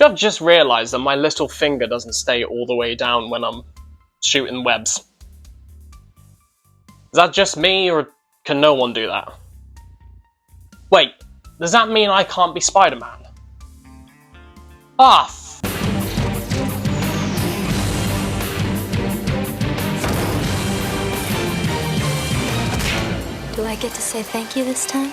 I've just realised that my little finger doesn't stay all the way down when I'm shooting webs. Is that just me, or can no one do that? Wait, does that mean I can't be Spider-Man? Ah, Do I get to say thank you this time?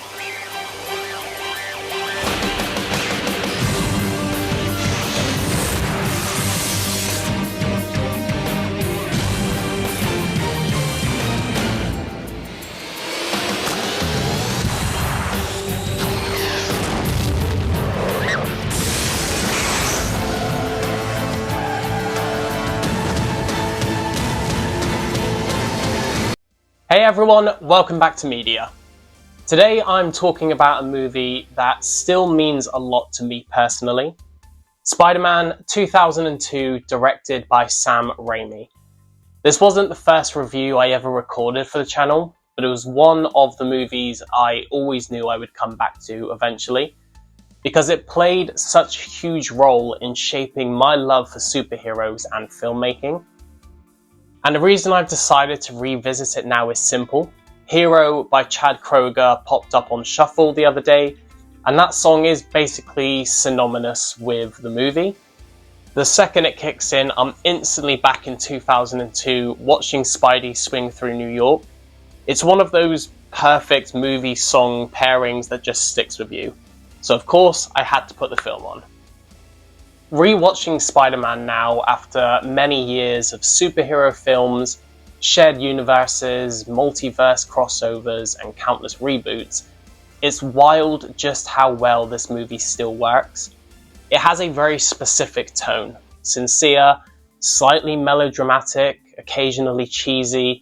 Hey everyone, welcome back to Media. Today I'm talking about a movie that still means a lot to me personally. Spider-Man 2002, directed by Sam Raimi. This wasn't the first review I ever recorded for the channel, but it was one of the movies I always knew I would come back to eventually, because it played such a huge role in shaping my love for superheroes and filmmaking. And the reason I've decided to revisit it now is simple. Hero by Chad Kroeger popped up on Shuffle the other day, and that song is basically synonymous with the movie. The second it kicks in, I'm instantly back in 2002 watching Spidey swing through New York. It's one of those perfect movie song pairings that just sticks with you. So of course I had to put the film on. Rewatching Spider-Man now after many years of superhero films, shared universes, multiverse crossovers, and countless reboots, it's wild just how well this movie still works. It has a very specific tone, sincere, slightly melodramatic, occasionally cheesy,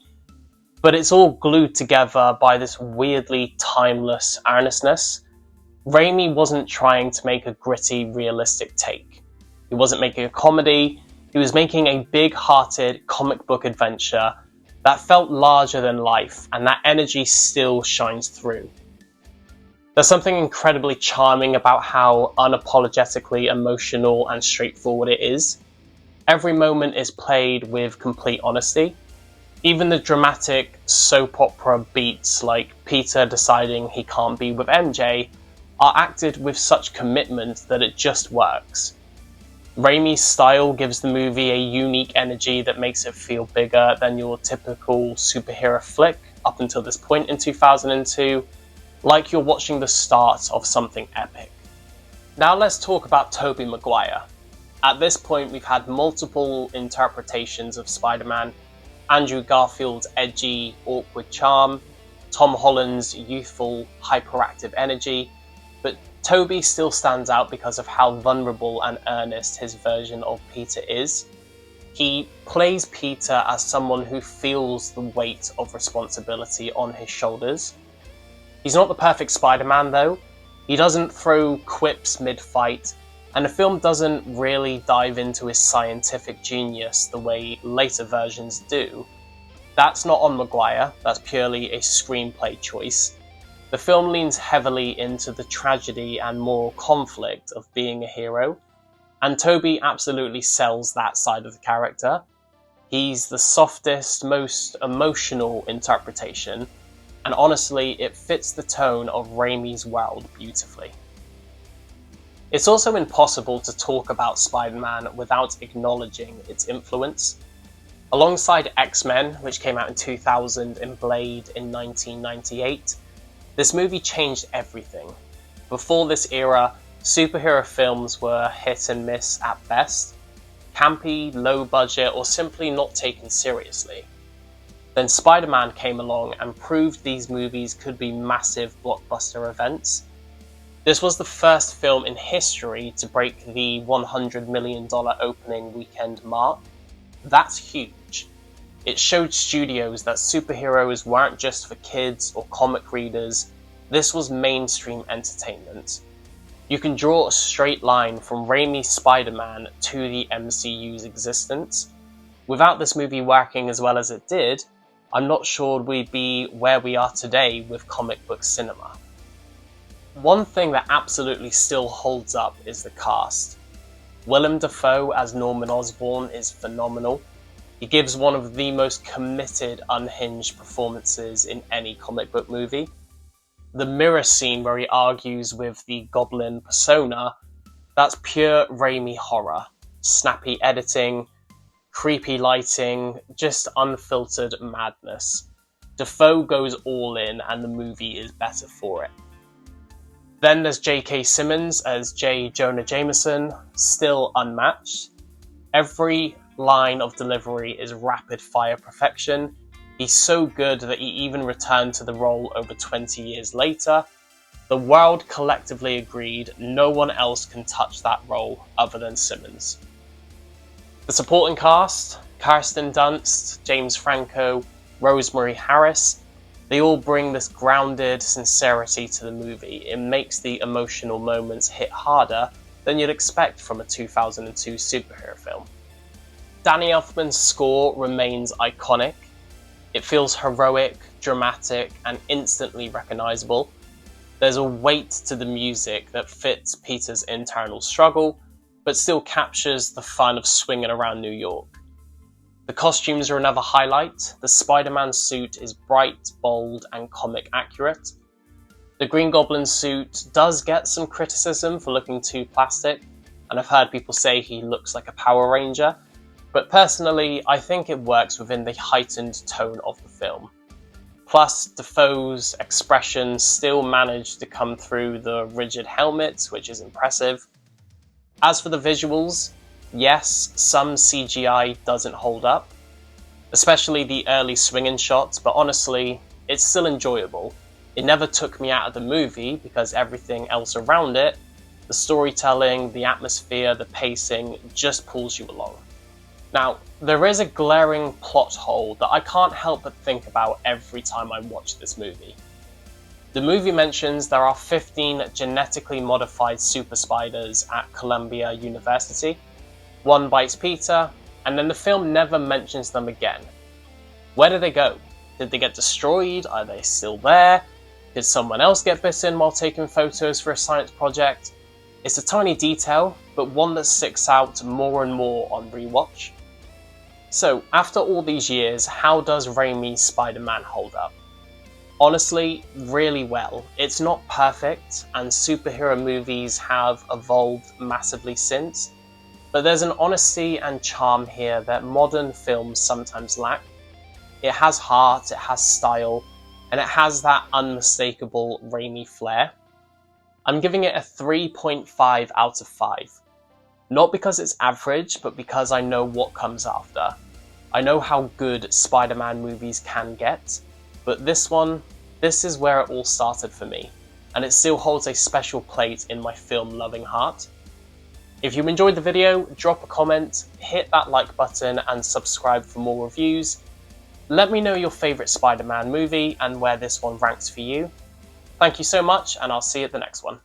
but it's all glued together by this weirdly timeless earnestness. Raimi wasn't trying to make a gritty, realistic take. He wasn't making a comedy, he was making a big-hearted comic book adventure that felt larger than life, and that energy still shines through. There's something incredibly charming about how unapologetically emotional and straightforward it is. Every moment is played with complete honesty. Even the dramatic soap opera beats like Peter deciding he can't be with MJ are acted with such commitment that it just works. Raimi's style gives the movie a unique energy that makes it feel bigger than your typical superhero flick up until this point in 2002, like you're watching the start of something epic. Now let's talk about Tobey Maguire. At this point we've had multiple interpretations of Spider-Man: Andrew Garfield's edgy, awkward charm, Tom Holland's youthful, hyperactive energy, but Tobey still stands out because of how vulnerable and earnest his version of Peter is. He plays Peter as someone who feels the weight of responsibility on his shoulders. He's not the perfect Spider-Man though. He doesn't throw quips mid-fight, and the film doesn't really dive into his scientific genius the way later versions do. That's not on Maguire, that's purely a screenplay choice. The film leans heavily into the tragedy and moral conflict of being a hero, and Tobey absolutely sells that side of the character. He's the softest, most emotional interpretation, and honestly, it fits the tone of Raimi's world beautifully. It's also impossible to talk about Spider-Man without acknowledging its influence. Alongside X-Men, which came out in 2000, and Blade in 1998, this movie changed everything. Before this era, superhero films were hit and miss at best, campy, low budget, or simply not taken seriously. Then Spider-Man came along and proved these movies could be massive blockbuster events. This was the first film in history to break the $100 million opening weekend mark. That's huge. It showed studios that superheroes weren't just for kids or comic readers, this was mainstream entertainment. You can draw a straight line from Raimi's Spider-Man to the MCU's existence. Without this movie working as well as it did, I'm not sure we'd be where we are today with comic book cinema. One thing that absolutely still holds up is the cast. Willem Dafoe as Norman Osborn is phenomenal. He gives one of the most committed, unhinged performances in any comic book movie. The mirror scene where he argues with the Goblin persona, that's pure Raimi horror. Snappy editing, creepy lighting, just unfiltered madness. Dafoe goes all in and the movie is better for it. Then there's J.K. Simmons as J. Jonah Jameson, still unmatched. Every line of delivery is rapid fire perfection. He's so good that he even returned to the role over 20 years later. The world collectively agreed no one else can touch that role other than Simmons. The supporting cast, Kirsten Dunst, James Franco, Rosemary Harris, they all bring this grounded sincerity to the movie. It makes the emotional moments hit harder than you'd expect from a 2002 superhero film. Danny Elfman's score remains iconic. It feels heroic, dramatic, and instantly recognizable. There's a weight to the music that fits Peter's internal struggle, but still captures the fun of swinging around New York. The costumes are another highlight. The Spider-Man suit is bright, bold, and comic accurate. The Green Goblin suit does get some criticism for looking too plastic, and I've heard people say he looks like a Power Ranger, but personally, I think it works within the heightened tone of the film. Plus, Dafoe's expressions still manage to come through the rigid helmet, which is impressive. As for the visuals, yes, some CGI doesn't hold up, especially the early swinging shots, but honestly, it's still enjoyable. It never took me out of the movie because everything else around it, the storytelling, the atmosphere, the pacing, just pulls you along. Now, there is a glaring plot hole that I can't help but think about every time I watch this movie. The movie mentions there are 15 genetically modified super spiders at Columbia University. One bites Peter, and then the film never mentions them again. Where did they go? Did they get destroyed? Are they still there? Did someone else get bitten while taking photos for a science project? It's a tiny detail, but one that sticks out more and more on rewatch. So, after all these years, how does Raimi's Spider-Man hold up? Honestly, really well. It's not perfect, and superhero movies have evolved massively since, but there's an honesty and charm here that modern films sometimes lack. It has heart, it has style, and it has that unmistakable Raimi flair. I'm giving it a 3.5 out of 5. Not because it's average, but because I know what comes after. I know how good Spider-Man movies can get, but this is where it all started for me, and it still holds a special place in my film-loving heart. If you enjoyed the video, drop a comment, hit that like button, and subscribe for more reviews. Let me know your favourite Spider-Man movie and where this one ranks for you. Thank you so much, and I'll see you at the next one.